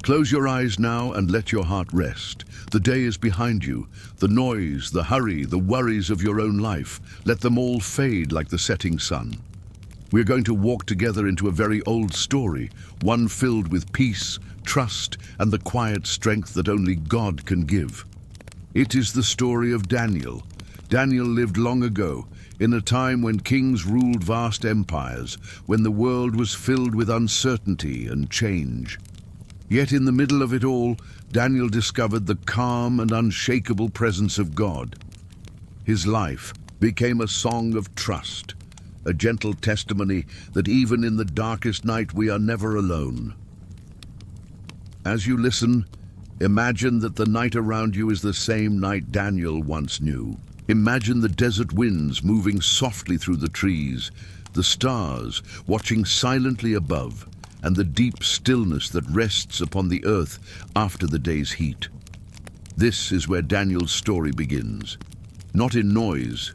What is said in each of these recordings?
Close your eyes now and let your heart rest. The day is behind you. The noise, the hurry, the worries of your own life, let them all fade like the setting sun. We're going to walk together into a very old story, one filled with peace, trust, and the quiet strength that only God can give. It is the story of Daniel. Daniel lived long ago, in a time when kings ruled vast empires, when the world was filled with uncertainty and change. Yet in the middle of it all, Daniel discovered the calm and unshakable presence of God. His life became a song of trust, a gentle testimony that even in the darkest night we are never alone. As you listen, imagine that the night around you is the same night Daniel once knew. Imagine the desert winds moving softly through the trees, the stars watching silently above, and the deep stillness that rests upon the earth after the day's heat. This is where Daniel's story begins, not in noise,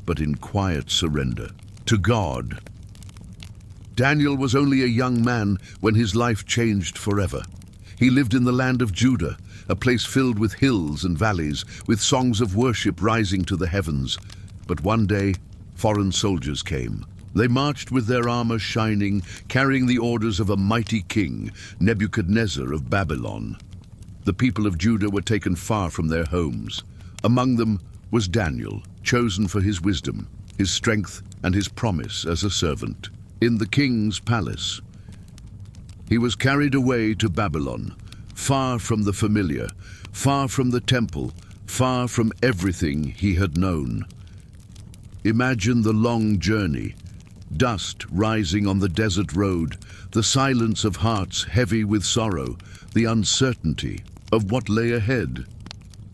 but in quiet surrender to God. Daniel was only a young man when his life changed forever. He lived in the land of Judah, a place filled with hills and valleys, with songs of worship rising to the heavens. But one day, foreign soldiers came. They marched with their armor shining, carrying the orders of a mighty king, Nebuchadnezzar of Babylon. The people of Judah were taken far from their homes. Among them was Daniel, chosen for his wisdom, his strength, and his promise as a servant. In the king's palace, he was carried away to Babylon, far from the familiar, far from the temple, far from everything he had known. Imagine the long journey, dust rising on the desert road, the silence of hearts heavy with sorrow, the uncertainty of what lay ahead.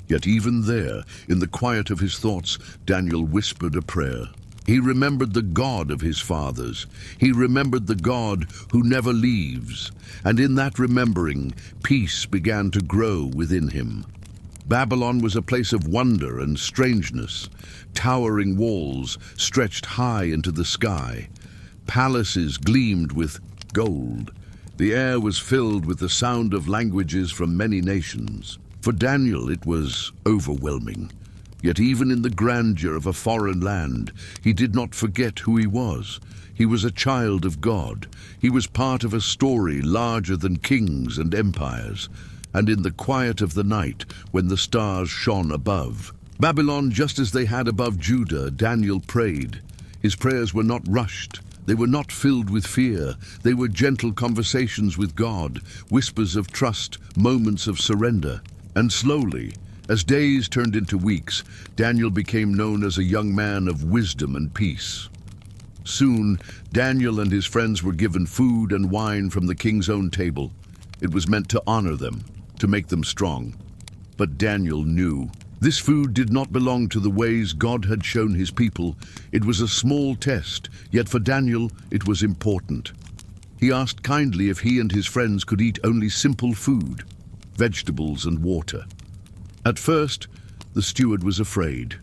Yet even there, in the quiet of his thoughts, Daniel whispered a prayer. He remembered the God of his fathers. He remembered the God who never leaves. And in that remembering, peace began to grow within him. Babylon was a place of wonder and strangeness. Towering walls stretched high into the sky. Palaces gleamed with gold. The air was filled with the sound of languages from many nations. For Daniel, it was overwhelming. Yet even in the grandeur of a foreign land, he did not forget who he was. He was a child of God. He was part of a story larger than kings and empires. And in the quiet of the night, when the stars shone above Babylon, just as they had above Judah, Daniel prayed. His prayers were not rushed. They were not filled with fear. They were gentle conversations with God, whispers of trust, moments of surrender. And slowly, as days turned into weeks, Daniel became known as a young man of wisdom and peace. Soon, Daniel and his friends were given food and wine from the king's own table. It was meant to honor them, to make them strong. But Daniel knew this food did not belong to the ways God had shown his people. It was a small test, yet for Daniel it was important. He asked kindly if he and his friends could eat only simple food, vegetables and water. At first, the steward was afraid.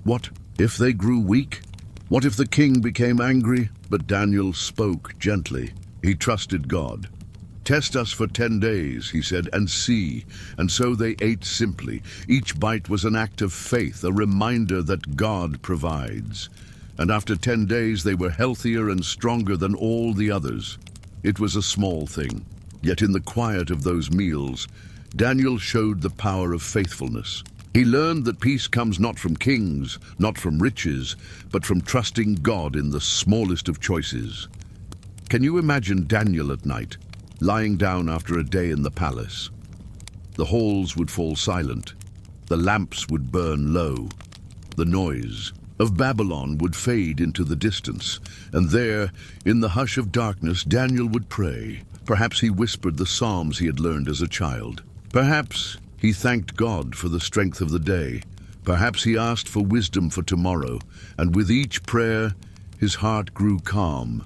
What if they grew weak? What if the king became angry? But Daniel spoke gently. He trusted God. "Test us for 10 days," he said, "and see." And so they ate simply. Each bite was an act of faith, a reminder that God provides. And after 10 days, they were healthier and stronger than all the others. It was a small thing. Yet in the quiet of those meals, Daniel showed the power of faithfulness. He learned that peace comes not from kings, not from riches, but from trusting God in the smallest of choices. Can you imagine Daniel at night, lying down after a day in the palace? The halls would fall silent. The lamps would burn low. The noise of Babylon would fade into the distance. And there, in the hush of darkness, Daniel would pray. Perhaps he whispered the psalms he had learned as a child. Perhaps he thanked God for the strength of the day. Perhaps he asked for wisdom for tomorrow. And with each prayer, his heart grew calm.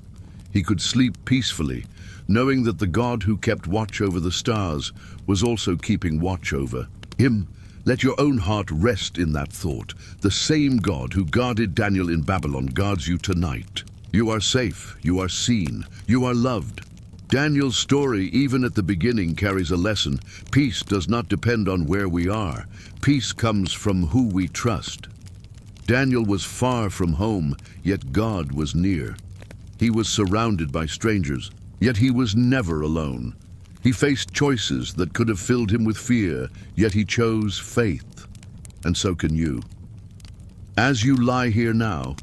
He could sleep peacefully, knowing that the God who kept watch over the stars was also keeping watch over him. Let your own heart rest in that thought. The same God who guarded Daniel in Babylon guards you tonight. You are safe, you are seen, you are loved. Daniel's story, even at the beginning, carries a lesson. Peace does not depend on where we are. Peace comes from who we trust. Daniel was far from home, yet God was near. He was surrounded by strangers, yet he was never alone. He faced choices that could have filled him with fear, yet he chose faith. And so can you. As you lie here now,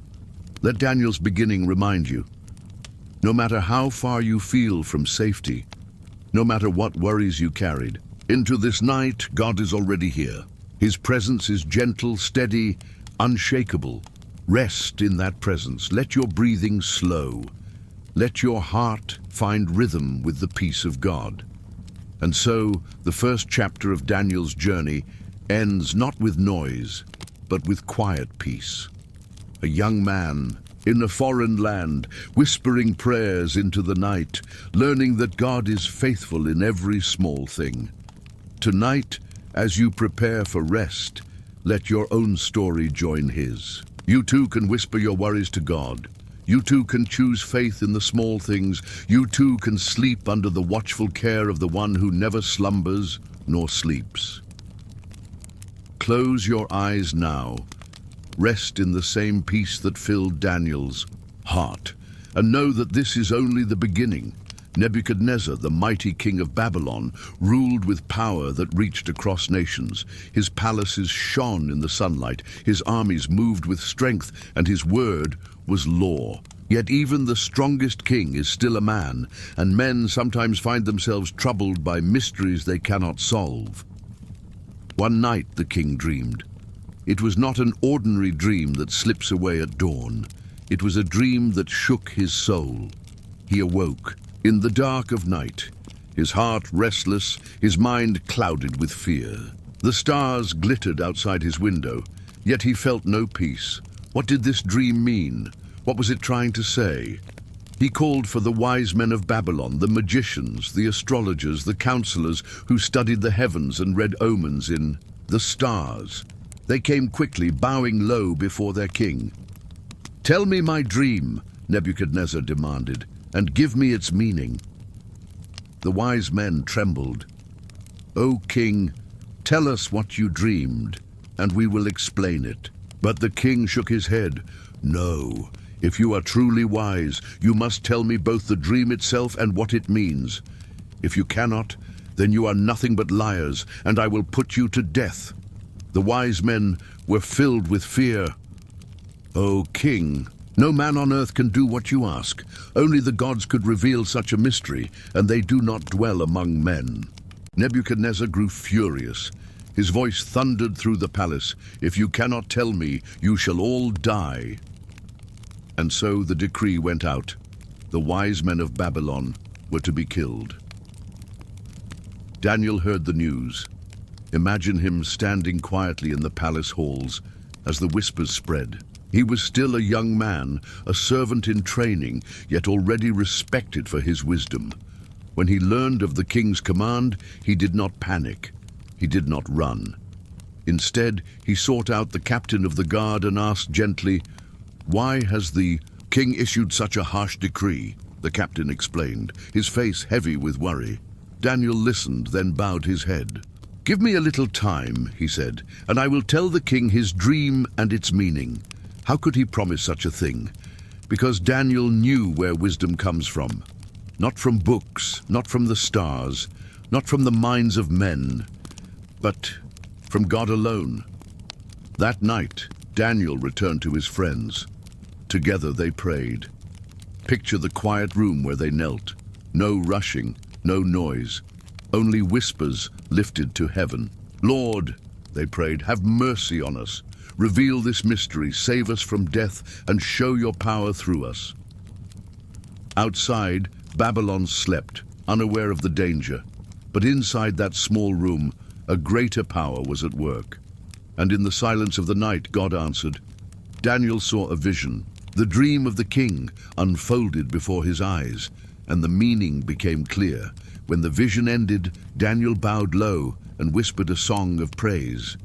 let Daniel's beginning remind you. No matter how far you feel from safety, no matter what worries you carried, into this night, God is already here. His presence is gentle, steady, unshakable. Rest in that presence. Let your breathing slow. Let your heart find rhythm with the peace of God. And so, the first chapter of Daniel's journey ends not with noise, but with quiet peace. A young man in a foreign land, whispering prayers into the night, learning that God is faithful in every small thing. Tonight, as you prepare for rest, let your own story join his. You too can whisper your worries to God. You too can choose faith in the small things. You too can sleep under the watchful care of the one who never slumbers nor sleeps. Close your eyes now. Rest in the same peace that filled Daniel's heart, and know that this is only the beginning. Nebuchadnezzar, the mighty king of Babylon, ruled with power that reached across nations. His palaces shone in the sunlight, his armies moved with strength, and his word was law. Yet even the strongest king is still a man, and men sometimes find themselves troubled by mysteries they cannot solve. One night the king dreamed. It was not an ordinary dream that slips away at dawn. It was a dream that shook his soul. He awoke in the dark of night, his heart restless, his mind clouded with fear. The stars glittered outside his window, yet he felt no peace. What did this dream mean? What was it trying to say? He called for the wise men of Babylon, the magicians, the astrologers, the counselors who studied the heavens and read omens in the stars. They came quickly, bowing low before their king. "Tell me my dream," Nebuchadnezzar demanded, "and give me its meaning." The wise men trembled. "O king, tell us what you dreamed, and we will explain it." But the king shook his head. "No, if you are truly wise, you must tell me both the dream itself and what it means. If you cannot, then you are nothing but liars, and I will put you to death." The wise men were filled with fear. "O king, no man on earth can do what you ask. Only the gods could reveal such a mystery, and they do not dwell among men." Nebuchadnezzar grew furious. His voice thundered through the palace, "If you cannot tell me, you shall all die." And so the decree went out. The wise men of Babylon were to be killed. Daniel heard the news. Imagine him standing quietly in the palace halls as the whispers spread. He was still a young man, a servant in training, yet already respected for his wisdom. When he learned of the king's command, he did not panic. He did not run. Instead, he sought out the captain of the guard and asked gently, "Why has the king issued such a harsh decree?" The captain explained, his face heavy with worry. Daniel listened, then bowed his head. "Give me a little time," he said, "and I will tell the king his dream and its meaning." How could he promise such a thing? Because Daniel knew where wisdom comes from. Not from books, not from the stars, not from the minds of men, but from God alone. That night, Daniel returned to his friends. Together they prayed. Picture the quiet room where they knelt. No rushing, no noise. Only whispers lifted to heaven. "Lord," they prayed, "have mercy on us. Reveal this mystery, save us from death, and show your power through us." Outside, Babylon slept, unaware of the danger. But inside that small room, a greater power was at work. And in the silence of the night, God answered. Daniel saw a vision. The dream of the king unfolded before his eyes, and the meaning became clear. When the vision ended, Daniel bowed low and whispered a song of praise.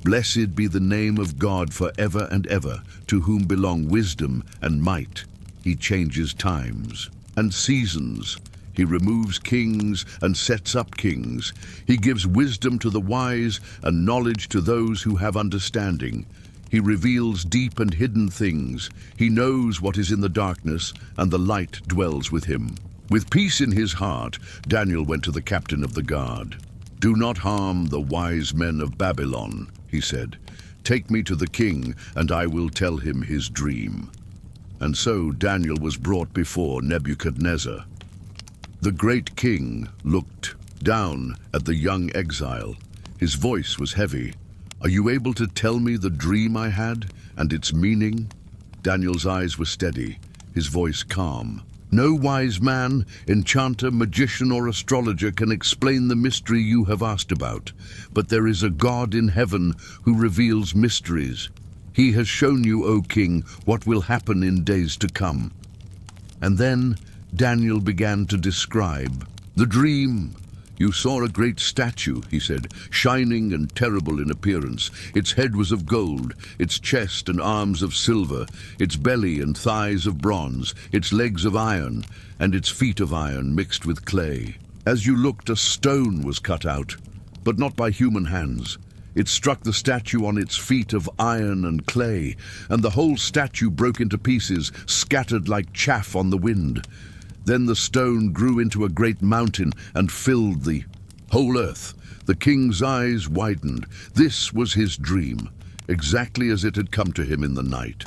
"Blessed be the name of God forever and ever, to whom belong wisdom and might. He changes times and seasons. He removes kings and sets up kings. He gives wisdom to the wise and knowledge to those who have understanding. He reveals deep and hidden things. He knows what is in the darkness, and the light dwells with him. With peace in his heart, Daniel went to the captain of the guard. "Do not harm the wise men of Babylon," he said. "Take me to the king, and I will tell him his dream." And so Daniel was brought before Nebuchadnezzar. The great king looked down at the young exile. His voice was heavy. "Are you able to tell me the dream I had and its meaning?" Daniel's eyes were steady, his voice calm. "No wise man, enchanter, magician, or astrologer can explain the mystery you have asked about, but there is a God in heaven who reveals mysteries. He has shown you, O king, what will happen in days to come." And then Daniel began to describe the dream. "You saw a great statue," he said, "shining and terrible in appearance. Its head was of gold, its chest and arms of silver, its belly and thighs of bronze, its legs of iron, and its feet of iron mixed with clay. As you looked, a stone was cut out, but not by human hands. It struck the statue on its feet of iron and clay, and the whole statue broke into pieces, scattered like chaff on the wind. Then the stone grew into a great mountain and filled the whole earth. The king's eyes widened. This was his dream, exactly as it had come to him in the night."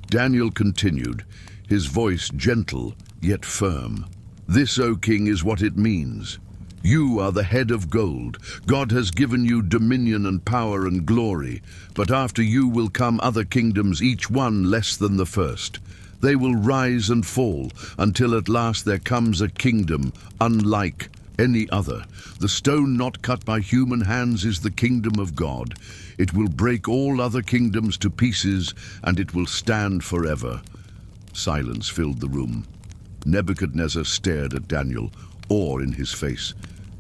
Daniel continued, his voice gentle yet firm. "This, O king, is what it means. You are the head of gold. God has given you dominion and power and glory, but after you will come other kingdoms, each one less than the first. They will rise and fall until at last there comes a kingdom unlike any other. The stone not cut by human hands is the kingdom of God. It will break all other kingdoms to pieces, and it will stand forever." Silence filled the room. Nebuchadnezzar stared at Daniel, awe in his face.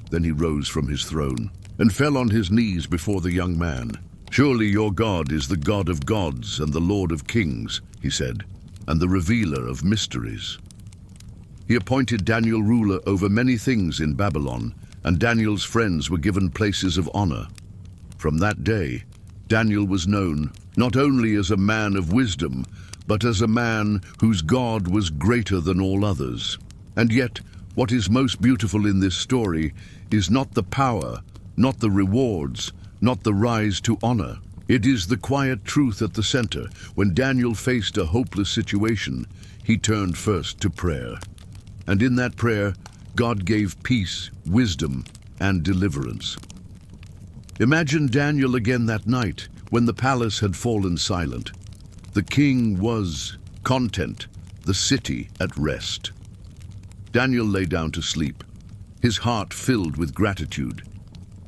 Then he rose from his throne and fell on his knees before the young man. "Surely your God is the God of gods and the Lord of kings," he said, "and the revealer of mysteries." He appointed Daniel ruler over many things in Babylon, and Daniel's friends were given places of honor. From that day, Daniel was known not only as a man of wisdom, but as a man whose God was greater than all others. And yet, what is most beautiful in this story is not the power, not the rewards, not the rise to honor. It is the quiet truth at the center. When Daniel faced a hopeless situation, he turned first to prayer. And in that prayer, God gave peace, wisdom, and deliverance. Imagine Daniel again that night, when the palace had fallen silent. The king was content, the city at rest. Daniel lay down to sleep, his heart filled with gratitude.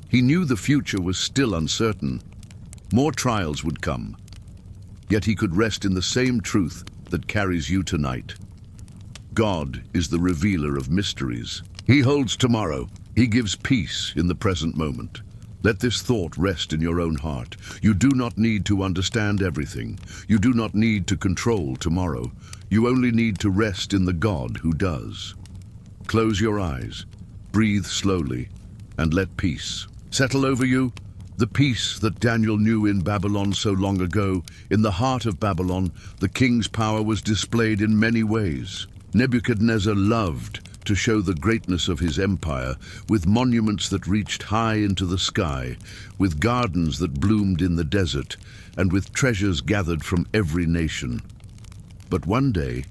He knew the future was still uncertain. More trials would come, yet he could rest in the same truth that carries you tonight. God is the revealer of mysteries. He holds tomorrow. He gives peace in the present moment. Let this thought rest in your own heart. You do not need to understand everything. You do not need to control tomorrow. You only need to rest in the God who does. Close your eyes, breathe slowly, and let peace settle over you. The peace that Daniel knew in Babylon so long ago. In the heart of Babylon, the king's power was displayed in many ways. Nebuchadnezzar loved to show the greatness of his empire, with monuments that reached high into the sky, with gardens that bloomed in the desert, and with treasures gathered from every nation. But one day,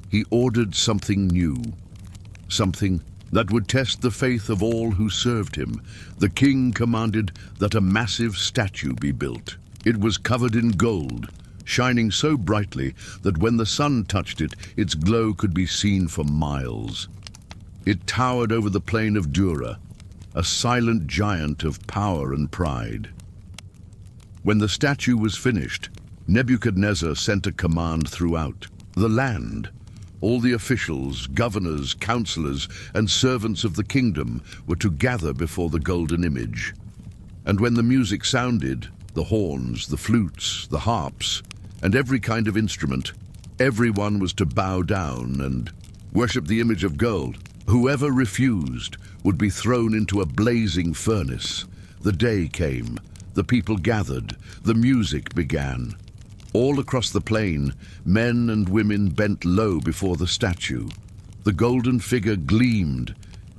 he ordered something new, something that would test the faith of all who served him. The king commanded that a massive statue be built. It was covered in gold, shining so brightly that when the sun touched it, its glow could be seen for miles. It towered over the plain of Dura, a silent giant of power and pride. When the statue was finished, Nebuchadnezzar sent a command throughout the land. All the officials, governors, counselors, and servants of the kingdom were to gather before the golden image. And when the music sounded, the horns, the flutes, the harps, and every kind of instrument, everyone was to bow down and worship the image of gold. Whoever refused would be thrown into a blazing furnace. The day came, the people gathered, the music began. All across the plain, men and women bent low before the statue. The golden figure gleamed,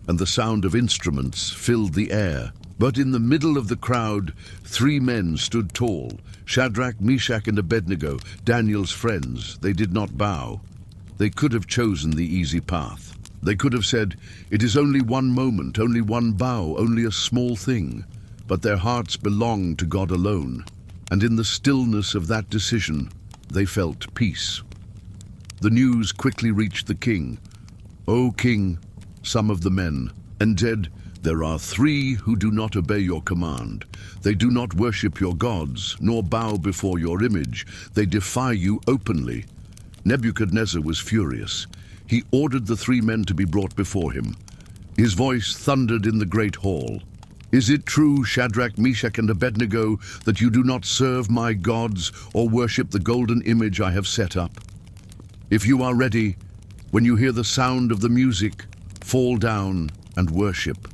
and the sound of instruments filled the air. But in the middle of the crowd, 3 men stood tall, Shadrach, Meshach, and Abednego, Daniel's friends. They did not bow. They could have chosen the easy path. They could have said, "It is only one moment, only one bow, only a small thing." But their hearts belonged to God alone, and in the stillness of that decision, they felt peace. The news quickly reached the king. "O king," some of the men, and said, "There are 3 who do not obey your command. They do not worship your gods, nor bow before your image. They defy you openly." Nebuchadnezzar was furious. He ordered the 3 men to be brought before him. His voice thundered in the great hall. "Is it true, Shadrach, Meshach, and Abednego, that you do not serve my gods or worship the golden image I have set up? If you are ready, when you hear the sound of the music, fall down and worship.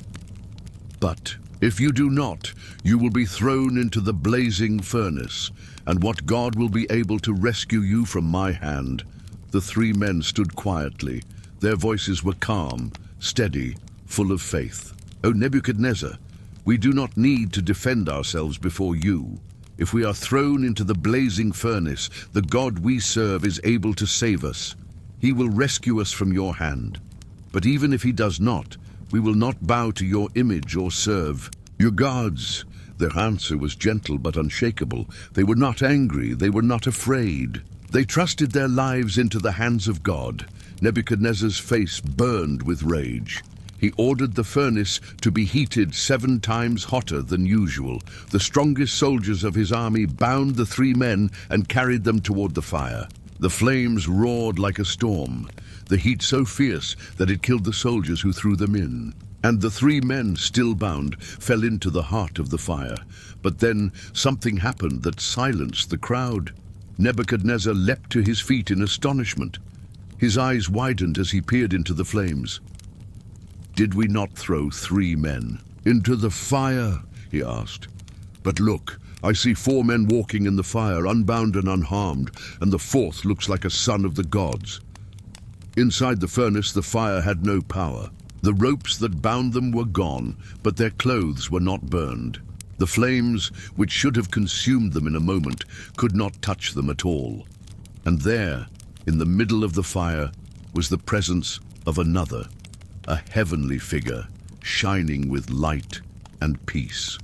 But if you do not, you will be thrown into the blazing furnace, and what God will be able to rescue you from my hand?" The 3 men stood quietly. Their voices were calm, steady, full of faith. "O Nebuchadnezzar, we do not need to defend ourselves before you. If we are thrown into the blazing furnace, the God we serve is able to save us. He will rescue us from your hand. But even if he does not, we will not bow to your image or serve your gods." Their answer was gentle but unshakable. They were not angry, they were not afraid. They trusted their lives into the hands of God. Nebuchadnezzar's face burned with rage. He ordered the furnace to be heated 7 times hotter than usual. The strongest soldiers of his army bound the 3 men and carried them toward the fire. The flames roared like a storm, the heat so fierce that it killed the soldiers who threw them in. And the 3 men, still bound, fell into the heart of the fire. But then something happened that silenced the crowd. Nebuchadnezzar leapt to his feet in astonishment. His eyes widened as he peered into the flames. "Did we not throw 3 men into the fire?" he asked. "But look, I see 4 men walking in the fire, unbound and unharmed, and the 4th looks like a son of the gods." Inside the furnace, the fire had no power. The ropes that bound them were gone, but their clothes were not burned. The flames, which should have consumed them in a moment, could not touch them at all. And there, in the middle of the fire, was the presence of another, a heavenly figure, shining with light and peace.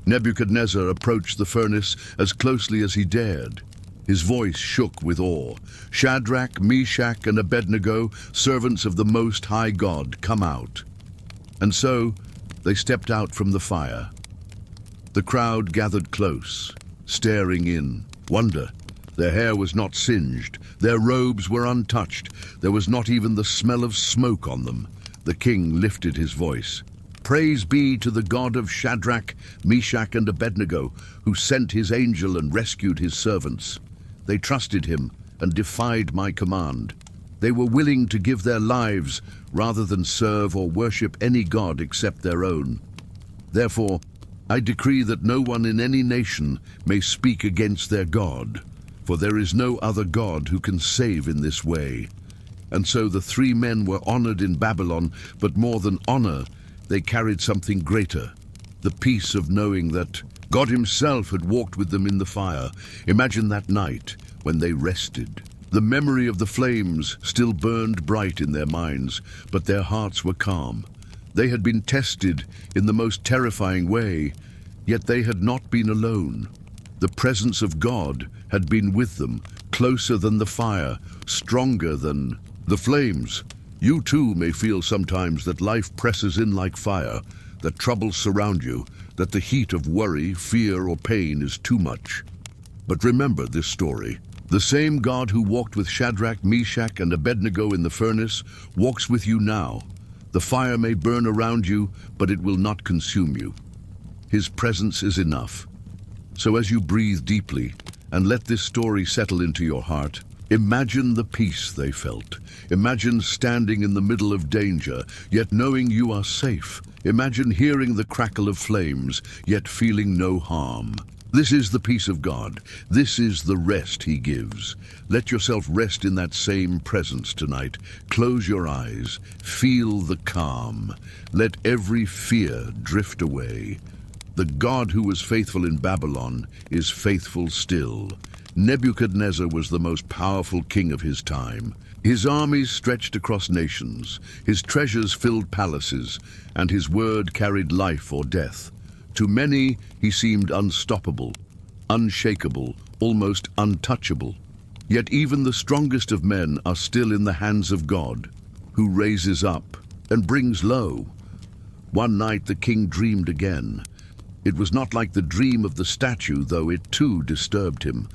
Nebuchadnezzar approached the furnace as closely as he dared. His voice shook with awe. "Shadrach, Meshach, and Abednego, servants of the Most High God, come out." And so they stepped out from the fire. The crowd gathered close, staring in wonder. Their hair was not singed, their robes were untouched, there was not even the smell of smoke on them. The king lifted his voice. "Praise be to the God of Shadrach, Meshach, and Abednego, who sent his angel and rescued his servants. They trusted him and defied my command. They were willing to give their lives rather than serve or worship any god except their own. Therefore, I decree that no one in any nation may speak against their God, for there is no other God who can save in this way." And so the 3 men were honored in Babylon, but more than honor, they carried something greater, the peace of knowing that God himself had walked with them in the fire. Imagine that night when they rested. The memory of the flames still burned bright in their minds, but their hearts were calm. They had been tested in the most terrifying way, yet they had not been alone. The presence of God had been with them, closer than the fire, stronger than the flames. You too may feel sometimes that life presses in like fire, that troubles surround you, that the heat of worry, fear, or pain is too much. But remember this story. The same God who walked with Shadrach, Meshach, and Abednego in the furnace walks with you now. The fire may burn around you, but it will not consume you. His presence is enough. So as you breathe deeply and let this story settle into your heart, Imagine the peace they felt. Imagine standing in the middle of danger, yet knowing you are safe. Imagine hearing the crackle of flames, yet feeling no harm. This is the peace of God. This is the rest He gives. Let yourself rest in that same presence tonight. Close your eyes. Feel the calm. Let every fear drift away. The God who was faithful in Babylon is faithful still. Nebuchadnezzar was the most powerful king of his time. His armies stretched across nations, his treasures filled palaces, and his word carried life or death. To many, he seemed unstoppable, unshakable, almost untouchable. Yet even the strongest of men are still in the hands of God, who raises up and brings low. One night the king dreamed again. It was not like the dream of the statue, though it too disturbed him.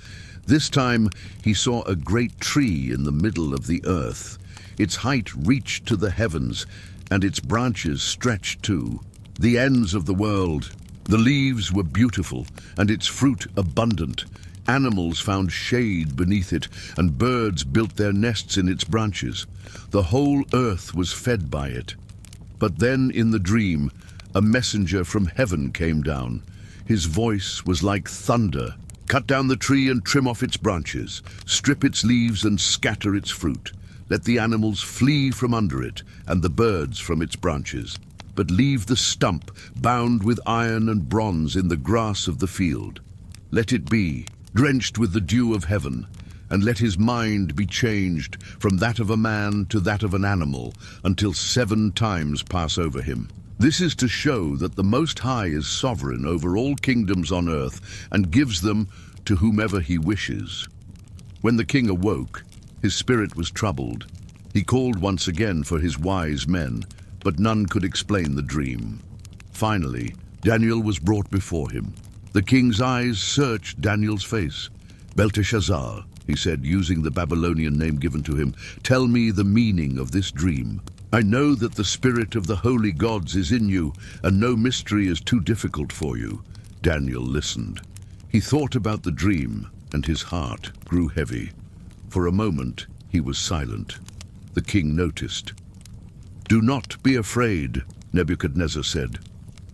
This time he saw a great tree in the middle of the earth. Its height reached to the heavens, and its branches stretched to the ends of the world. The leaves were beautiful, and its fruit abundant. Animals found shade beneath it, and birds built their nests in its branches. The whole earth was fed by it. But then in the dream, a messenger from heaven came down. His voice was like thunder. Cut down the tree and trim off its branches. Strip its leaves and scatter its fruit. Let the animals flee from under it, and the birds from its branches. But leave the stump bound with iron and bronze in the grass of the field. Let it be, drenched with the dew of heaven, and let his mind be changed from that of a man to that of an animal, until 7 times pass over him. This is to show that the Most High is sovereign over all kingdoms on earth and gives them to whomever he wishes. When the king awoke, his spirit was troubled. He called once again for his wise men, but none could explain the dream. Finally, Daniel was brought before him. The king's eyes searched Daniel's face. "Belteshazzar," he said, using the Babylonian name given to him, "tell me the meaning of this dream. I know that the spirit of the holy gods is in you, and no mystery is too difficult for you." Daniel listened. He thought about the dream, and his heart grew heavy. For a moment, he was silent. The king noticed. "Do not be afraid," Nebuchadnezzar said.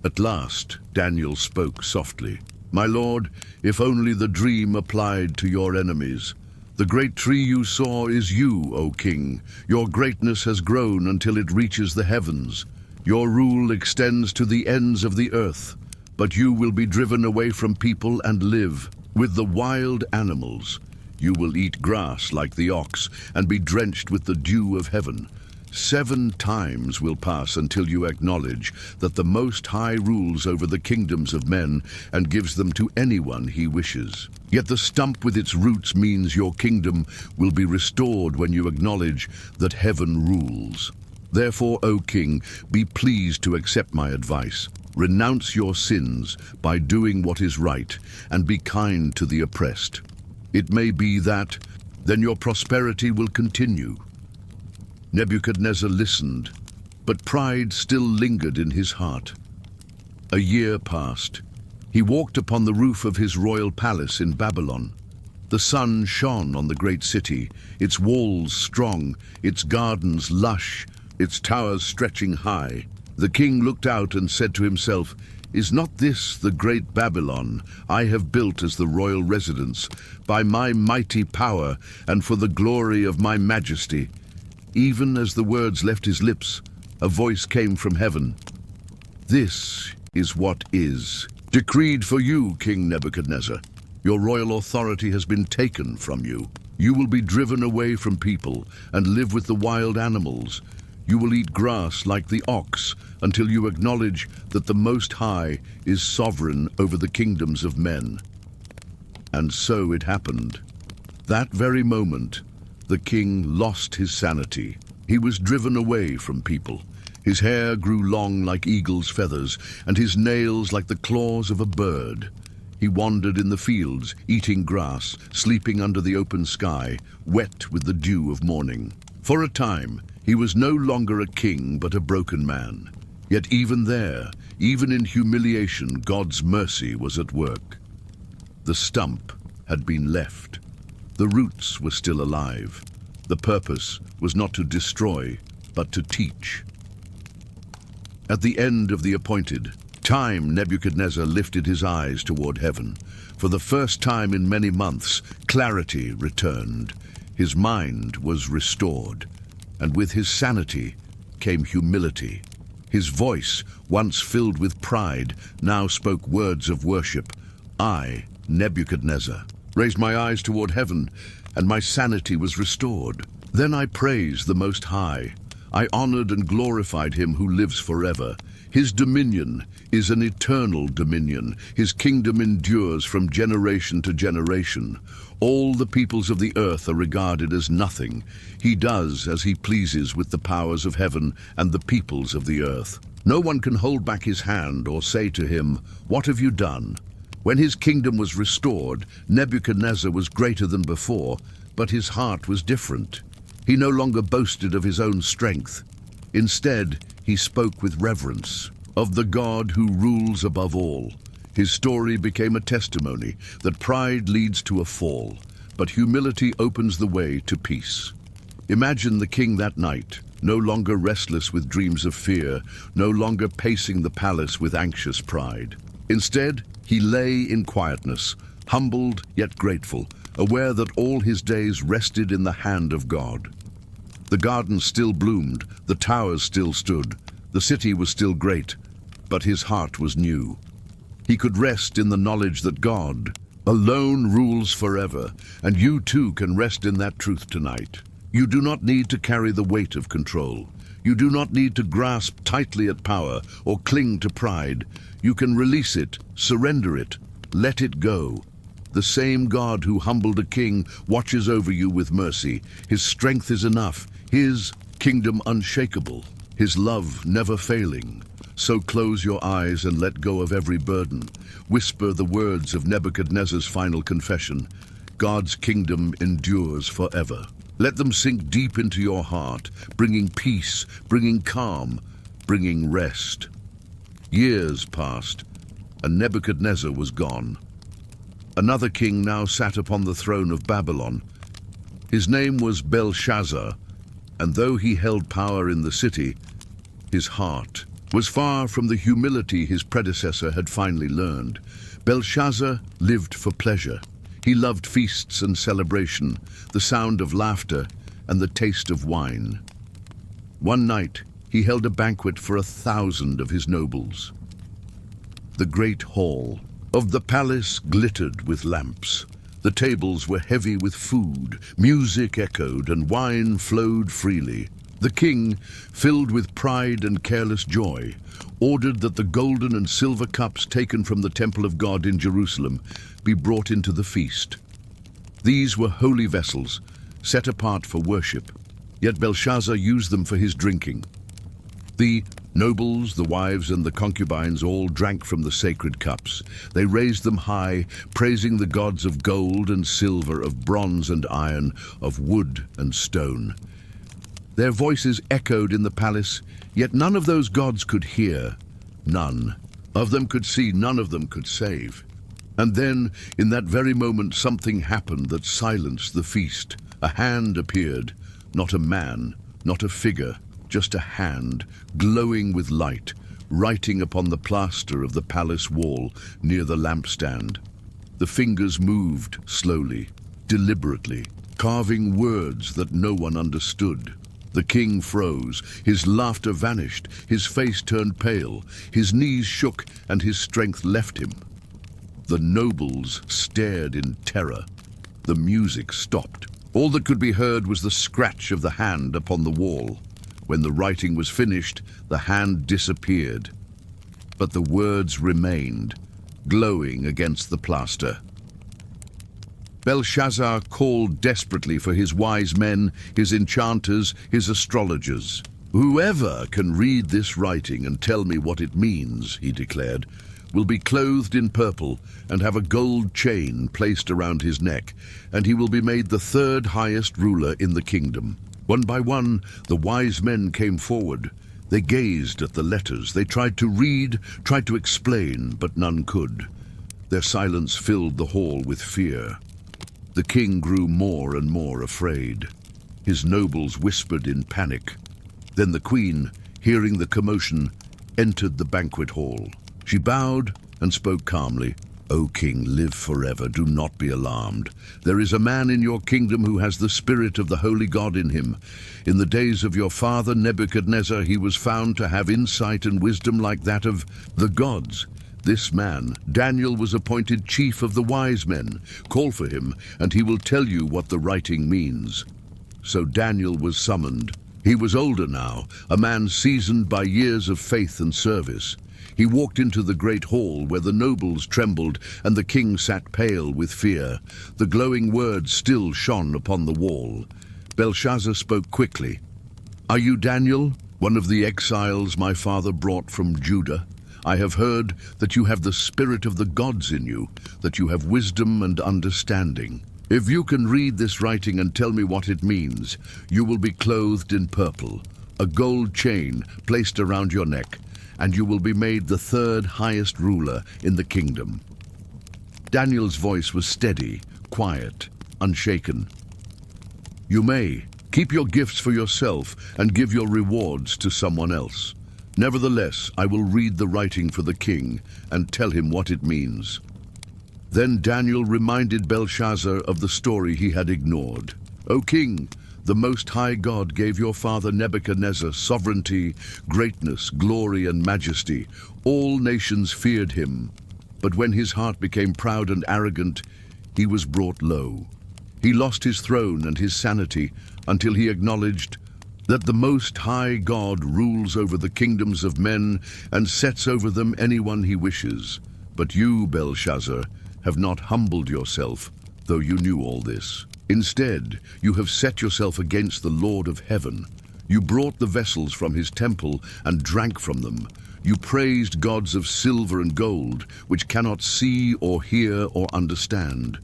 At last, Daniel spoke softly. "My lord, if only the dream applied to your enemies. The great tree you saw is you, O king. Your greatness has grown until it reaches the heavens. Your rule extends to the ends of the earth, but you will be driven away from people and live with the wild animals. You will eat grass like the ox and be drenched with the dew of heaven. 7 times will pass until you acknowledge that the Most High rules over the kingdoms of men and gives them to anyone he wishes. Yet the stump with its roots means your kingdom will be restored when you acknowledge that heaven rules. Therefore, O king, be pleased to accept my advice. Renounce your sins by doing what is right, and be kind to the oppressed. It may be that then your prosperity will continue." Nebuchadnezzar listened, but pride still lingered in his heart. A year passed. He walked upon the roof of his royal palace in Babylon. The sun shone on the great city, its walls strong, its gardens lush, its towers stretching high. The king looked out and said to himself, "Is not this the great Babylon I have built as the royal residence, by my mighty power and for the glory of my majesty?" Even as the words left his lips, a voice came from heaven. "This is what is decreed for you, King Nebuchadnezzar. Your royal authority has been taken from you. You will be driven away from people and live with the wild animals. You will eat grass like the ox until you acknowledge that the Most High is sovereign over the kingdoms of men." And so it happened. That very moment, the king lost his sanity. He was driven away from people. His hair grew long like eagle's feathers, and his nails like the claws of a bird. He wandered in the fields, eating grass, sleeping under the open sky, wet with the dew of morning. For a time, he was no longer a king but a broken man. Yet even there, even in humiliation, God's mercy was at work. The stump had been left. The roots were still alive. The purpose was not to destroy, but to teach. At the end of the appointed time, Nebuchadnezzar lifted his eyes toward heaven. For the first time in many months, clarity returned. His mind was restored, and with his sanity came humility. His voice, once filled with pride, now spoke words of worship. I, Nebuchadnezzar, raised my eyes toward heaven, and my sanity was restored. Then I praised the Most High. I honored and glorified him who lives forever. His dominion is an eternal dominion. His kingdom endures from generation to generation. All the peoples of the earth are regarded as nothing. He does as he pleases with the powers of heaven and the peoples of the earth. No one can hold back his hand or say to him, "What have you done?" When his kingdom was restored, Nebuchadnezzar was greater than before, but his heart was different. He no longer boasted of his own strength. Instead, he spoke with reverence of the God who rules above all. His story became a testimony that pride leads to a fall, but humility opens the way to peace. Imagine the king that night, no longer restless with dreams of fear, no longer pacing the palace with anxious pride. Instead, he lay in quietness, humbled yet grateful, aware that all his days rested in the hand of God. The garden still bloomed, the towers still stood, the city was still great, but his heart was new. He could rest in the knowledge that God alone rules forever, and you too can rest in that truth tonight. You do not need to carry the weight of control. You do not need to grasp tightly at power or cling to pride. You can release it, surrender it, let it go. The same God who humbled a king watches over you with mercy. His strength is enough, his kingdom unshakable, his love never failing. So close your eyes and let go of every burden. Whisper the words of Nebuchadnezzar's final confession. God's kingdom endures forever. Let them sink deep into your heart, bringing peace, bringing calm, bringing rest. Years passed, and Nebuchadnezzar was gone. Another king now sat upon the throne of Babylon. His name was Belshazzar, and though he held power in the city, his heart was far from the humility his predecessor had finally learned. Belshazzar lived for pleasure. He loved feasts and celebration, the sound of laughter and the taste of wine. One night, he held a banquet for 1,000 of his nobles. The great hall of the palace glittered with lamps. The tables were heavy with food, music echoed, and wine flowed freely. The king, filled with pride and careless joy, ordered that the golden and silver cups taken from the temple of God in Jerusalem be brought into the feast. These were holy vessels, set apart for worship, yet Belshazzar used them for his drinking. The nobles, the wives, and the concubines all drank from the sacred cups. They raised them high, praising the gods of gold and silver, of bronze and iron, of wood and stone. Their voices echoed in the palace, yet none of those gods could hear. None of them could see, none of them could save. And then, in that very moment, something happened that silenced the feast. A hand appeared, not a man, not a figure, just a hand, glowing with light, writing upon the plaster of the palace wall near the lampstand. The fingers moved slowly, deliberately, carving words that no one understood. The king froze, his laughter vanished, his face turned pale, his knees shook, and his strength left him. The nobles stared in terror. The music stopped. All that could be heard was the scratch of the hand upon the wall. When the writing was finished, the hand disappeared. But the words remained, glowing against the plaster. Belshazzar called desperately for his wise men, his enchanters, his astrologers. "Whoever can read this writing and tell me what it means," he declared, "will be clothed in purple and have a gold chain placed around his neck, and he will be made the third highest ruler in the kingdom." One by one, the wise men came forward. They gazed at the letters. They tried to read, tried to explain, but none could. Their silence filled the hall with fear. The king grew more and more afraid. His nobles whispered in panic. Then the queen, hearing the commotion, entered the banquet hall. She bowed and spoke calmly. "O king, live forever. Do not be alarmed. There is a man in your kingdom who has the spirit of the holy God in him. In the days of your father Nebuchadnezzar, he was found to have insight and wisdom like that of the gods. This man, Daniel, was appointed chief of the wise men. Call for him, and he will tell you what the writing means." So Daniel was summoned. He was older now, a man seasoned by years of faith and service. He walked into the great hall where the nobles trembled and the king sat pale with fear. The glowing words still shone upon the wall. Belshazzar spoke quickly. "Are you Daniel, one of the exiles my father brought from Judah? I have heard that you have the spirit of the gods in you, that you have wisdom and understanding. If you can read this writing and tell me what it means, you will be clothed in purple, a gold chain placed around your neck, and you will be made the third highest ruler in the kingdom." Daniel's voice was steady, quiet, unshaken. "You may keep your gifts for yourself and give your rewards to someone else. Nevertheless, I will read the writing for the king and tell him what it means." Then Daniel reminded Belshazzar of the story he had ignored. "O king, the Most High God gave your father Nebuchadnezzar sovereignty, greatness, glory, and majesty. All nations feared him. But when his heart became proud and arrogant, he was brought low. He lost his throne and his sanity until he acknowledged that the Most High God rules over the kingdoms of men and sets over them anyone he wishes. But you, Belshazzar, have not humbled yourself, though you knew all this. Instead, you have set yourself against the Lord of heaven. You brought the vessels from his temple and drank from them. You praised gods of silver and gold, which cannot see or hear or understand.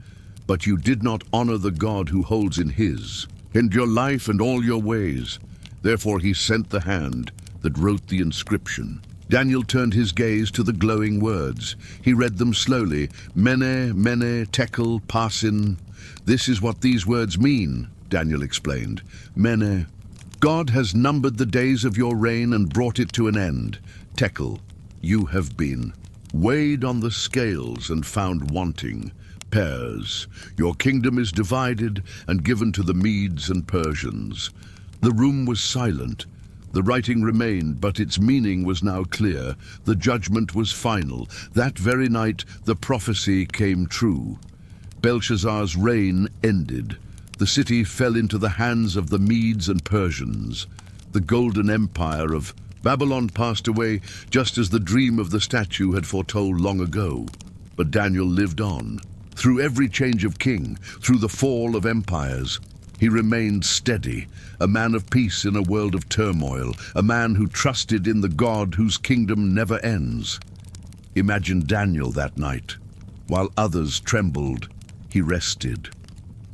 But you did not honor the God who holds in his your life and all your ways. Therefore he sent the hand that wrote the inscription." Daniel turned his gaze to the glowing words. He read them slowly. "Mene, mene, tekel, parsin." "This is what these words mean," Daniel explained. "Mene, God has numbered the days of your reign and brought it to an end. Tekel, you have been weighed on the scales and found wanting. Pairs, your kingdom is divided and given to the Medes and Persians." The room was silent. The writing remained, but its meaning was now clear. The judgment was final. That very night, the prophecy came true. Belshazzar's reign ended. The city fell into the hands of the Medes and Persians. The golden empire of Babylon passed away just as the dream of the statue had foretold long ago. But Daniel lived on. Through every change of king, through the fall of empires, he remained steady, a man of peace in a world of turmoil, a man who trusted in the God whose kingdom never ends. Imagine Daniel that night. While others trembled, he rested.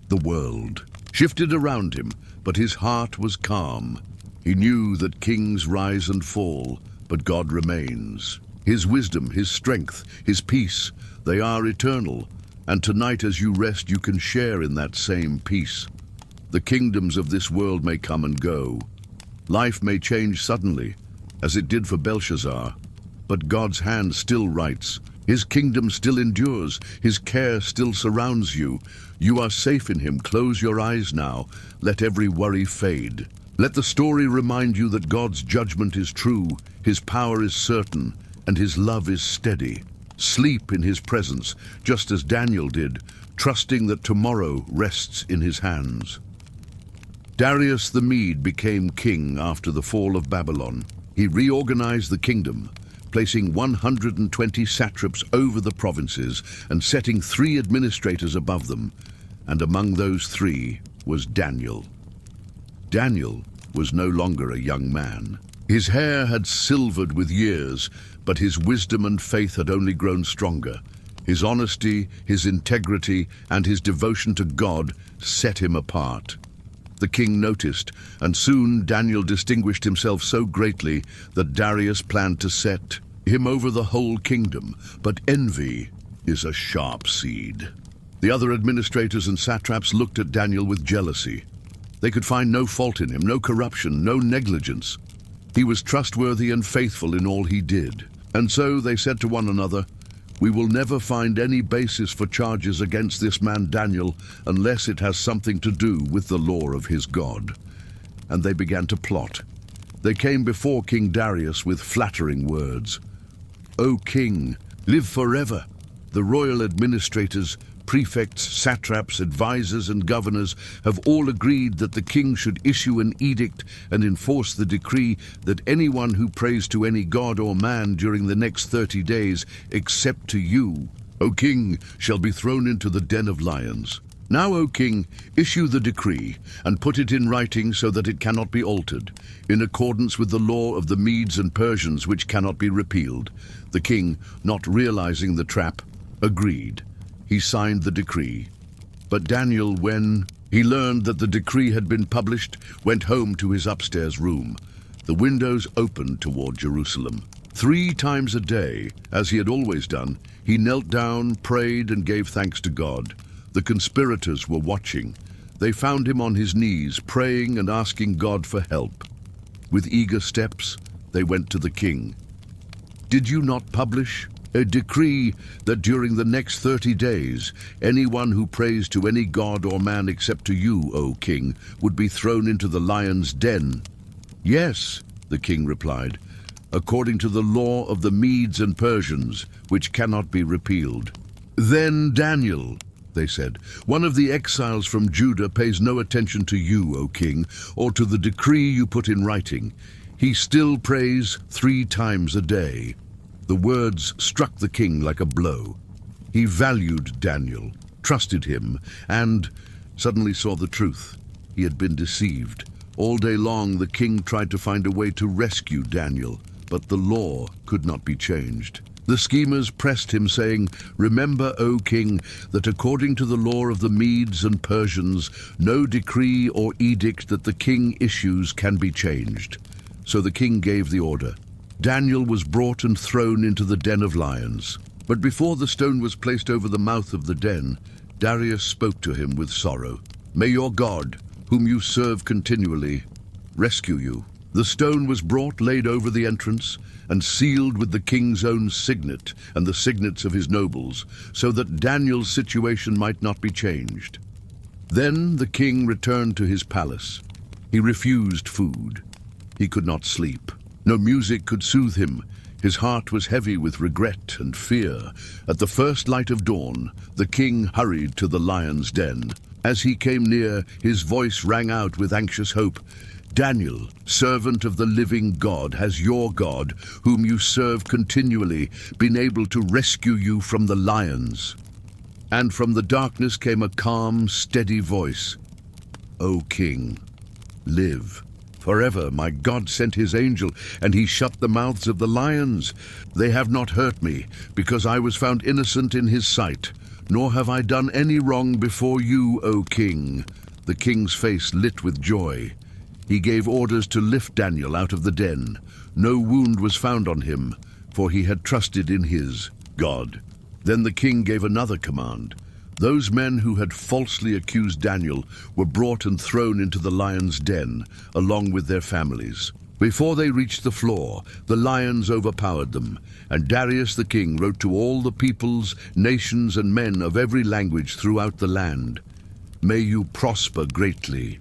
The world shifted around him, but his heart was calm. He knew that kings rise and fall, but God remains. His wisdom, his strength, his peace, they are eternal. And tonight as you rest, you can share in that same peace. The kingdoms of this world may come and go. Life may change suddenly, as it did for Belshazzar. But God's hand still writes. His kingdom still endures. His care still surrounds you. You are safe in him. Close your eyes now. Let every worry fade. Let the story remind you that God's judgment is true, his power is certain, and his love is steady. Sleep in his presence, just as Daniel did, trusting that tomorrow rests in his hands. Darius the Mede became king after the fall of Babylon. He reorganized the kingdom, placing 120 satraps over the provinces and setting 3 administrators above them. And among those 3 was Daniel. Daniel was no longer a young man. His hair had silvered with years, but his wisdom and faith had only grown stronger. His honesty, his integrity, and his devotion to God set him apart. The king noticed, and soon Daniel distinguished himself so greatly that Darius planned to set him over the whole kingdom. But envy is a sharp seed. The other administrators and satraps looked at Daniel with jealousy. They could find no fault in him, no corruption, no negligence. He was trustworthy and faithful in all he did. And so they said to one another, "We will never find any basis for charges against this man Daniel unless it has something to do with the law of his God." And they began to plot. They came before King Darius with flattering words. "O king, live forever. The royal administrators, prefects, satraps, advisors, and governors have all agreed that the king should issue an edict and enforce the decree that anyone who prays to any god or man during the next 30 days, except to you, O king, shall be thrown into the den of lions. Now, O king, issue the decree and put it in writing so that it cannot be altered, in accordance with the law of the Medes and Persians, which cannot be repealed." The king, not realizing the trap, agreed. He signed the decree. But Daniel, when he learned that the decree had been published, went home to his upstairs room. The windows opened toward Jerusalem. 3 times a day, as he had always done, he knelt down, prayed, and gave thanks to God. The conspirators were watching. They found him on his knees, praying and asking God for help. With eager steps, they went to the king. "Did you not publish a decree that during the next 30 days, anyone who prays to any god or man except to you, O king, would be thrown into the lion's den?" "Yes," the king replied, "according to the law of the Medes and Persians, which cannot be repealed." "Then Daniel," they said, "one of the exiles from Judah pays no attention to you, O king, or to the decree you put in writing. He still prays 3 times a day." The words struck the king like a blow. He valued Daniel, trusted him, and suddenly saw the truth. He had been deceived. All day long the king tried to find a way to rescue Daniel, but the law could not be changed. The schemers pressed him, saying, "Remember, O king, that according to the law of the Medes and Persians, no decree or edict that the king issues can be changed." So the king gave the order. Daniel was brought and thrown into the den of lions. But before the stone was placed over the mouth of the den, Darius spoke to him with sorrow. "May your God, whom you serve continually, rescue you." The stone was brought, laid over the entrance, and sealed with the king's own signet and the signets of his nobles, so that Daniel's situation might not be changed. Then the king returned to his palace. He refused food. He could not sleep. No music could soothe him. His heart was heavy with regret and fear. At the first light of dawn, the king hurried to the lion's den. As he came near, his voice rang out with anxious hope. "Daniel, servant of the living God, has your God, whom you serve continually, been able to rescue you from the lions?" And from the darkness came a calm, steady voice. "O king, live forever. My God sent his angel, and he shut the mouths of the lions. They have not hurt me, because I was found innocent in his sight, nor have I done any wrong before you, O king." The king's face lit with joy. He gave orders to lift Daniel out of the den. No wound was found on him, for he had trusted in his God. Then the king gave another command. Those men who had falsely accused Daniel were brought and thrown into the lion's den, along with their families. Before they reached the floor, the lions overpowered them, and Darius the king wrote to all the peoples, nations, and men of every language throughout the land, "May you prosper greatly.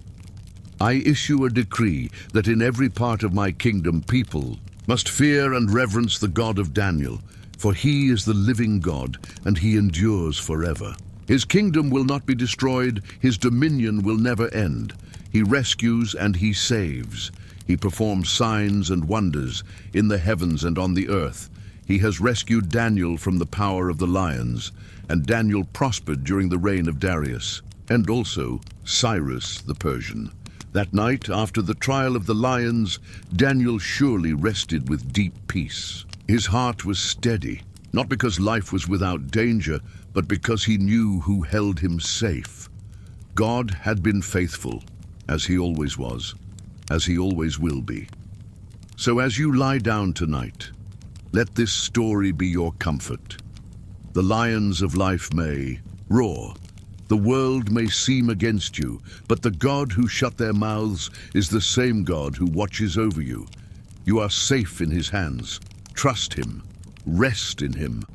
I issue a decree that in every part of my kingdom people must fear and reverence the God of Daniel, for he is the living God, and he endures forever. His kingdom will not be destroyed, his dominion will never end. He rescues and he saves. He performs signs and wonders in the heavens and on the earth. He has rescued Daniel from the power of the lions, and Daniel prospered during the reign of Darius, and also Cyrus the Persian. That night, after the trial of the lions, Daniel surely rested with deep peace. His heart was steady, not because life was without danger, but because he knew who held him safe. God had been faithful, as he always was, as he always will be. So as you lie down tonight, let this story be your comfort. The lions of life may roar, The world may seem against you, but the God who shut their mouths is the same God who watches over you. You are safe in his hands. Trust him, rest in him,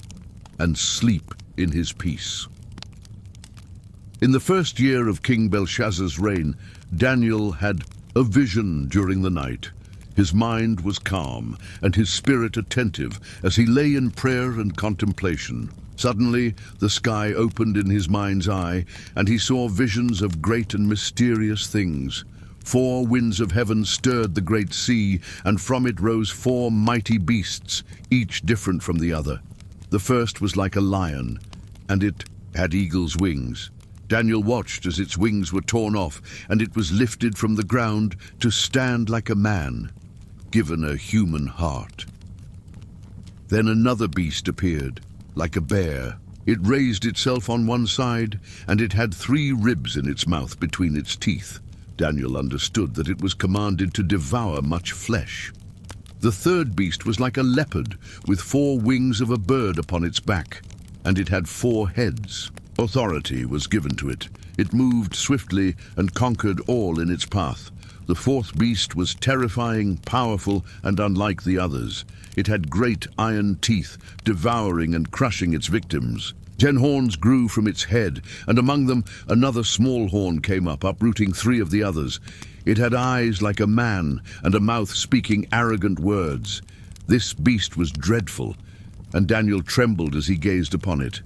and sleep in his peace. In the first year of King Belshazzar's reign, Daniel had a vision during the night. His mind was calm and his spirit attentive as he lay in prayer and contemplation. Suddenly, the sky opened in his mind's eye, and he saw visions of great and mysterious things. 4 winds of heaven stirred the great sea, and from it rose 4 mighty beasts, each different from the other. The first was like a lion, and it had eagle's wings. Daniel watched as its wings were torn off, and it was lifted from the ground to stand like a man, given a human heart. Then another beast appeared, like a bear. It raised itself on one side, and it had 3 ribs in its mouth between its teeth. Daniel understood that it was commanded to devour much flesh. The third beast was like a leopard, with 4 wings of a bird upon its back, and it had 4 heads. Authority was given to it. It moved swiftly and conquered all in its path. The 4th beast was terrifying, powerful, and unlike the others. It had great iron teeth, devouring and crushing its victims. 10 horns grew from its head, and among them another small horn came up, uprooting 3 of the others. It had eyes like a man, and a mouth speaking arrogant words. This beast was dreadful, and Daniel trembled as he gazed upon it.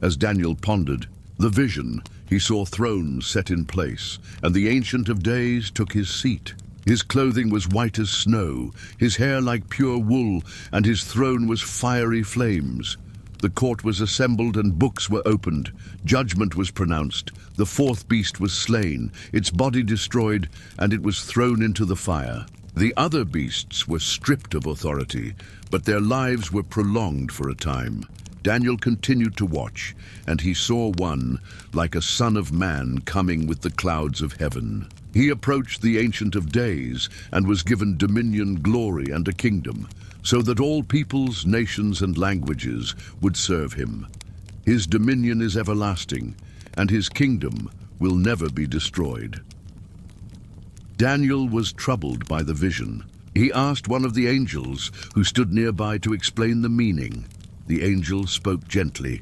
As Daniel pondered the vision, he saw thrones set in place, and the Ancient of Days took his seat. His clothing was white as snow, his hair like pure wool, and his throne was fiery flames. The court was assembled and books were opened. Judgment was pronounced. The 4th beast was slain, its body destroyed, and it was thrown into the fire. The other beasts were stripped of authority, but their lives were prolonged for a time. Daniel continued to watch, and he saw one, like a son of man, coming with the clouds of heaven. He approached the Ancient of Days and was given dominion, glory, and a kingdom, so that all peoples, nations, and languages would serve him. His dominion is everlasting, and his kingdom will never be destroyed. Daniel was troubled by the vision. He asked one of the angels who stood nearby to explain the meaning. The angel spoke gently.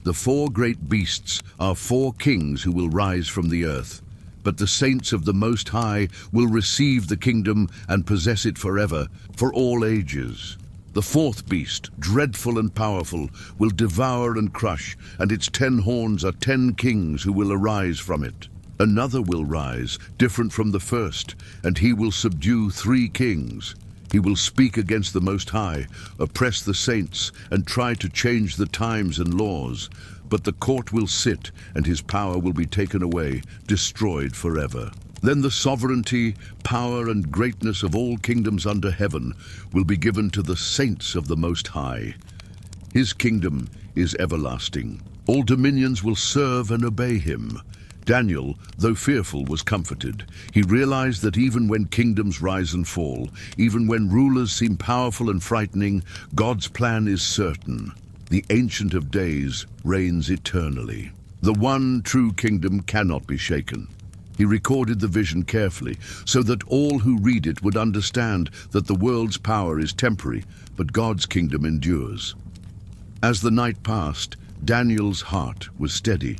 The 4 great beasts are 4 kings who will rise from the earth, but the saints of the Most High will receive the kingdom and possess it forever, for all ages. The 4th beast, dreadful and powerful, will devour and crush, and its 10 horns are 10 kings who will arise from it. Another will rise, different from the first, and he will subdue 3 kings. He will speak against the Most High, oppress the saints, and try to change the times and laws. But the court will sit, and his power will be taken away, destroyed forever. Then the sovereignty, power, and greatness of all kingdoms under heaven will be given to the saints of the Most High. His kingdom is everlasting. All dominions will serve and obey him. Daniel, though fearful, was comforted. He realized that even when kingdoms rise and fall, even when rulers seem powerful and frightening, God's plan is certain. The Ancient of Days reigns eternally. The one true kingdom cannot be shaken. He recorded the vision carefully, so that all who read it would understand that the world's power is temporary, but God's kingdom endures. As the night passed, Daniel's heart was steady.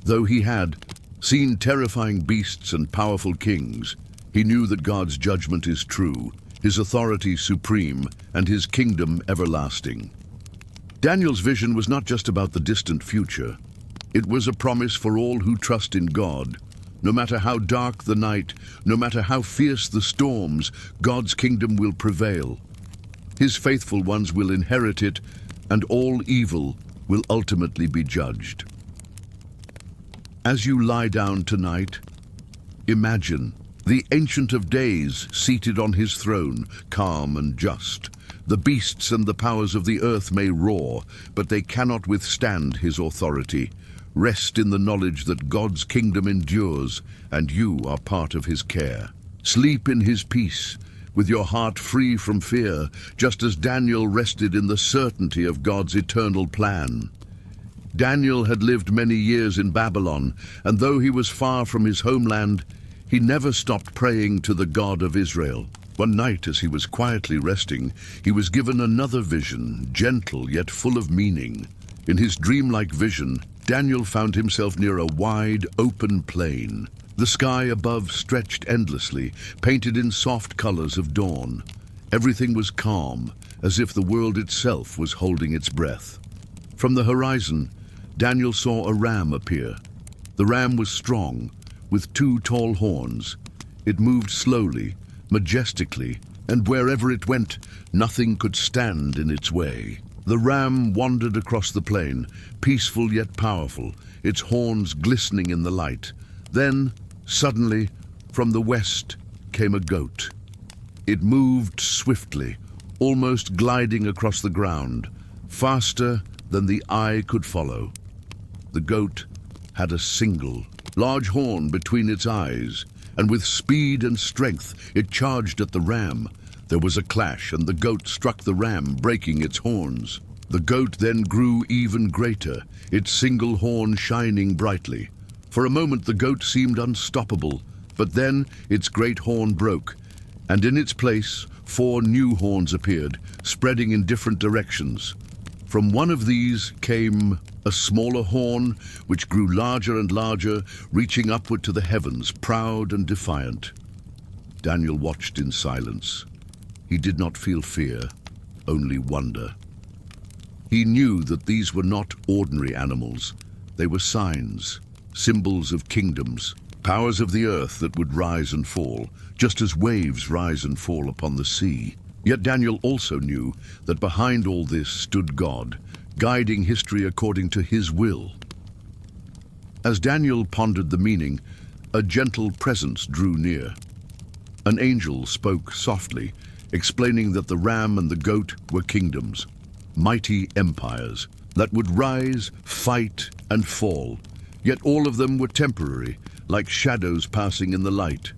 Though he had seen terrifying beasts and powerful kings, he knew that God's judgment is true, his authority supreme, and his kingdom everlasting. Daniel's vision was not just about the distant future. It was a promise for all who trust in God. No matter how dark the night, no matter how fierce the storms, God's kingdom will prevail. His faithful ones will inherit it, and all evil will ultimately be judged. As you lie down tonight, imagine the Ancient of Days seated on his throne, calm and just. The beasts and the powers of the earth may roar, but they cannot withstand his authority. Rest in the knowledge that God's kingdom endures, and you are part of his care. Sleep in his peace, with your heart free from fear, just as Daniel rested in the certainty of God's eternal plan. Daniel had lived many years in Babylon, and though he was far from his homeland, he never stopped praying to the God of Israel. One night, as he was quietly resting, he was given another vision, gentle yet full of meaning. In his dreamlike vision, Daniel found himself near a wide, open plain. The sky above stretched endlessly, painted in soft colors of dawn. Everything was calm, as if the world itself was holding its breath. From the horizon, Daniel saw a ram appear. The ram was strong, with 2 tall horns. It moved slowly, majestically, and wherever it went, nothing could stand in its way. The ram wandered across the plain, peaceful yet powerful, its horns glistening in the light. Then, suddenly, from the west came a goat. It moved swiftly, almost gliding across the ground, faster than the eye could follow. The goat had a single, large horn between its eyes, and with speed and strength it charged at the ram. There was a clash, and the goat struck the ram, breaking its horns. The goat then grew even greater, its single horn shining brightly. For a moment the goat seemed unstoppable, but then its great horn broke, and in its place 4 new horns appeared, spreading in different directions. From one of these came a smaller horn, which grew larger and larger, reaching upward to the heavens, proud and defiant. Daniel watched in silence. He did not feel fear, only wonder. He knew that these were not ordinary animals. They were signs, symbols of kingdoms, powers of the earth that would rise and fall, just as waves rise and fall upon the sea. Yet Daniel also knew that behind all this stood God, guiding history according to his will. As Daniel pondered the meaning, a gentle presence drew near. An angel spoke softly, explaining that the ram and the goat were kingdoms, mighty empires, that would rise, fight, and fall. Yet all of them were temporary, like shadows passing in the light.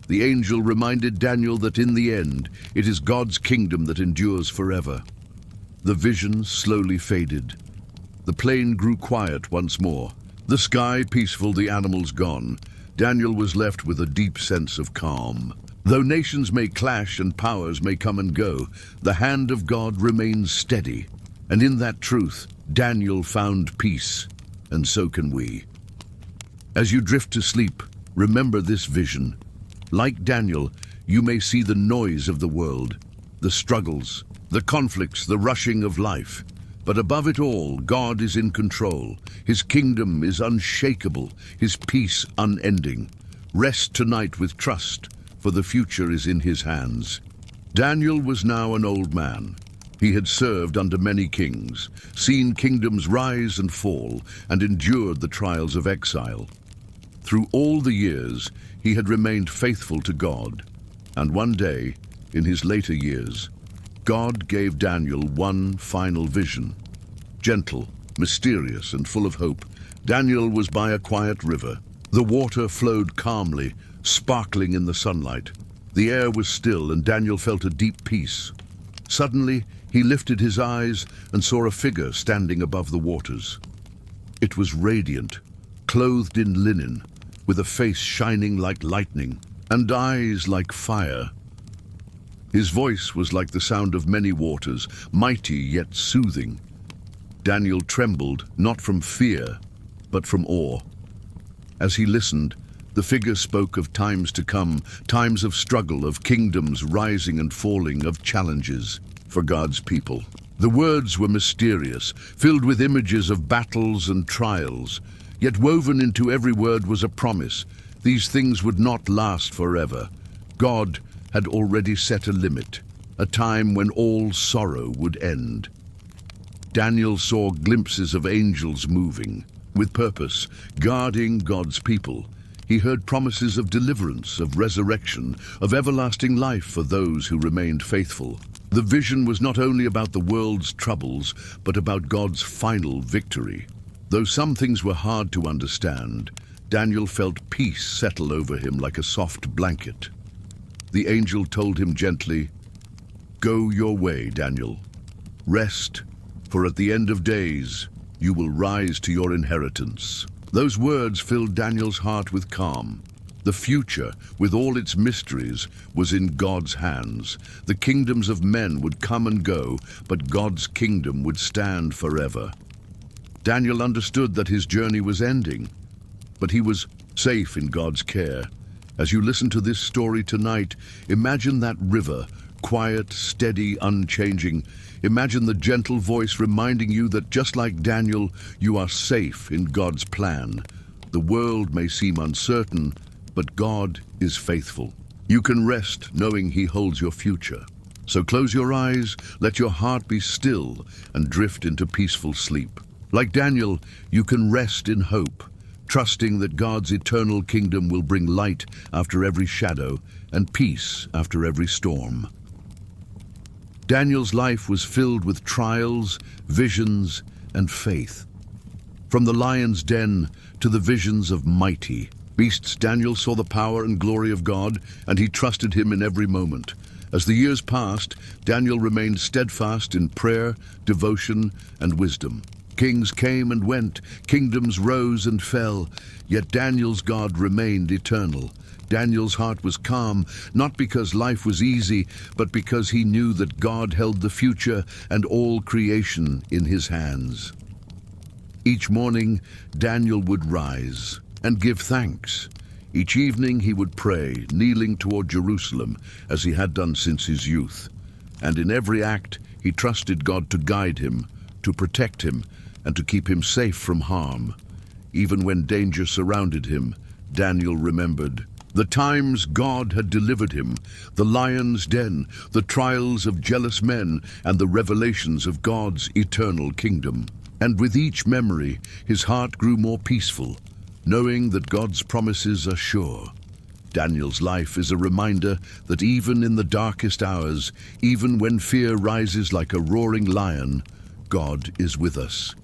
The angel reminded Daniel that in the end, it is God's kingdom that endures forever. The vision slowly faded. The plain grew quiet once more. The sky peaceful, the animals gone. Daniel was left with a deep sense of calm. Though nations may clash and powers may come and go, the hand of God remains steady. And in that truth, Daniel found peace, and so can we. As you drift to sleep, remember this vision. Like Daniel, you may see the noise of the world, the struggles, the conflicts, the rushing of life. But above it all, God is in control. His kingdom is unshakable, his peace unending. Rest tonight with trust, for the future is in his hands. Daniel was now an old man. He had served under many kings, seen kingdoms rise and fall, and endured the trials of exile. Through all the years, he had remained faithful to God. And one day, in his later years, God gave Daniel one final vision. Gentle, mysterious, and full of hope, Daniel was by a quiet river. The water flowed calmly, sparkling in the sunlight. The air was still, and Daniel felt a deep peace. Suddenly, he lifted his eyes and saw a figure standing above the waters. It was radiant, clothed in linen, with a face shining like lightning, and eyes like fire. His voice was like the sound of many waters, mighty yet soothing. Daniel trembled, not from fear, but from awe. As he listened, the figure spoke of times to come, times of struggle, of kingdoms rising and falling, of challenges for God's people. The words were mysterious, filled with images of battles and trials, yet woven into every word was a promise. These things would not last forever. God had already set a limit, a time when all sorrow would end. Daniel saw glimpses of angels moving, with purpose, guarding God's people. He heard promises of deliverance, of resurrection, of everlasting life for those who remained faithful. The vision was not only about the world's troubles, but about God's final victory. Though some things were hard to understand, Daniel felt peace settle over him like a soft blanket. The angel told him gently, "Go your way, Daniel. Rest, for at the end of days, You will rise to your inheritance." Those words filled Daniel's heart with calm. The future, with all its mysteries, was in God's hands. The kingdoms of men would come and go, but God's kingdom would stand forever. Daniel understood that his journey was ending, but he was safe in God's care. As you listen to this story tonight, imagine that river, quiet, steady, unchanging. Imagine the gentle voice reminding you that just like Daniel, you are safe in God's plan. The world may seem uncertain, but God is faithful. You can rest knowing He holds your future. So close your eyes, let your heart be still, and drift into peaceful sleep. Like Daniel, you can rest in hope, trusting that God's eternal kingdom will bring light after every shadow and peace after every storm. Daniel's life was filled with trials, visions, and faith. From the lion's den to the visions of mighty beasts, Daniel saw the power and glory of God, and he trusted Him in every moment. As the years passed, Daniel remained steadfast in prayer, devotion, and wisdom. Kings came and went, kingdoms rose and fell, yet Daniel's God remained eternal. Daniel's heart was calm, not because life was easy, but because he knew that God held the future and all creation in His hands. Each morning, Daniel would rise and give thanks. Each evening he would pray, kneeling toward Jerusalem, as he had done since his youth. And in every act, he trusted God to guide him, to protect him, and to keep him safe from harm. Even when danger surrounded him, Daniel remembered the times God had delivered him, the lion's den, the trials of jealous men, and the revelations of God's eternal kingdom. And with each memory, his heart grew more peaceful, knowing that God's promises are sure. Daniel's life is a reminder that even in the darkest hours, even when fear rises like a roaring lion, God is with us.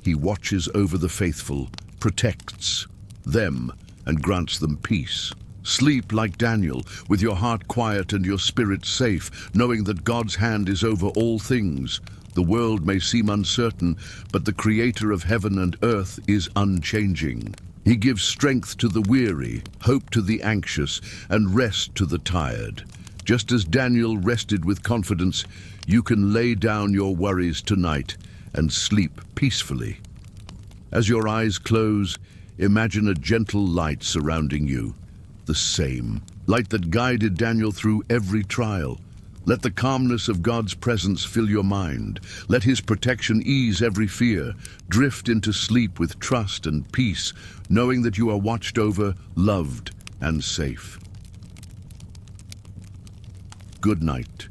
He watches over the faithful, protects them, and grants them peace. Sleep like Daniel, with your heart quiet and your spirit safe, knowing that God's hand is over all things. The world may seem uncertain, but the Creator of heaven and earth is unchanging. He gives strength to the weary, hope to the anxious, and rest to the tired. Just as Daniel rested with confidence, you can lay down your worries tonight and sleep peacefully. As your eyes close, imagine a gentle light surrounding you. The same light that guided Daniel through every trial. Let the calmness of God's presence fill your mind. Let His protection ease every fear. Drift into sleep with trust and peace, knowing that you are watched over, loved, and safe. Good night.